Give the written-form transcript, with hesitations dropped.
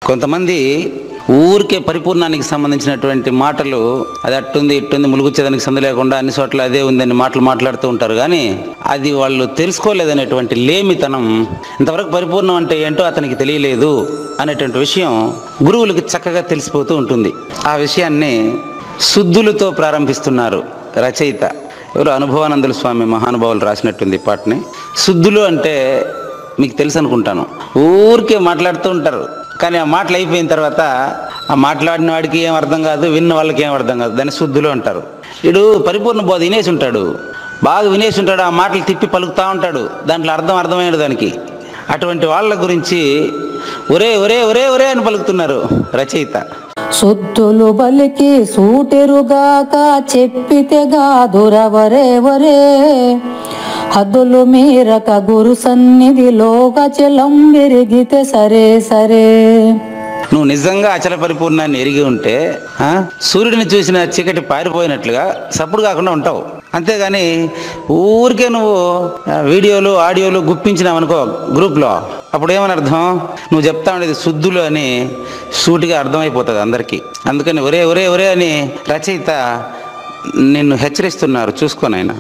కొంతమంది ఊరికే పరిపూర్ణానికి సంబంధించినటువంటి మాటలు, అది అట్టుంది ఇట్టుంది ములుగుచ్చేదానికి సందు లేకుండా అన్ని చోట్ల అదే ఉందని మాటలు మాట్లాడుతూ ఉంటారు. కానీ అది వాళ్ళు తెలుసుకోలేదనేటువంటి లేమితనం, ఇంతవరకు పరిపూర్ణం అంటే ఏంటో అతనికి తెలియలేదు అనేటువంటి విషయం గురువులకి చక్కగా తెలిసిపోతూ ఉంటుంది. ఆ విషయాన్ని శుద్ధులతో ప్రారంభిస్తున్నారు రచయిత. ఎవరు? అనుభవానందుల స్వామి మహానుభావులు రాసినట్టుంది పాటని. శుద్ధులు అంటే మీకు తెలుసు అనుకుంటాను. ఊరికే మాట్లాడుతూ ఉంటారు, కానీ ఆ మాటలు అయిపోయిన తర్వాత ఆ మాట్లాడిన వాడికి ఏం అర్థం కాదు, విన్న వాళ్ళకి ఏం అర్థం కాదు. దాన్ని శుద్ధులు అంటారు. వీడు పరిపూర్ణ బోధ వినేసి ఉంటాడు, బాగా వినేసి ఉంటాడు, ఆ మాటలు తిప్పి పలుకుతూ ఉంటాడు, దాంట్లో అర్థమైనది దానికి. అటువంటి వాళ్ళ గురించి ఒరే ఒరే ఒరే ఒరే అని పలుకుతున్నారు రచయిత. శుద్ధులు బలికి సూటెరుగాక చెప్పితే గాదురవరేవరే, హద్దులు మీరక గురు సన్నిధిలోక చలం విరిగితే సరే సరే. నువ్వు నిజంగా అచల పరిపూర్ణాన్ని ఎరిగి ఉంటే సూర్యుడిని చూసిన చీకటి పారిపోయినట్లుగా సప్పుడు కాకుండా ఉంటావు. అంతేగాని ఊరికే నువ్వు వీడియోలు ఆడియోలు గుప్పించినావు అనుకో గ్రూప్లో, అప్పుడు ఏమని అర్థం? నువ్వు చెప్తా ఉండేది శుద్ధులు అని సూటిగా అర్థమైపోతుంది అందరికీ. అందుకని ఒరే ఒరే ఒరే అని రచయిత నిన్ను హెచ్చరిస్తున్నారు, చూసుకోనైనా.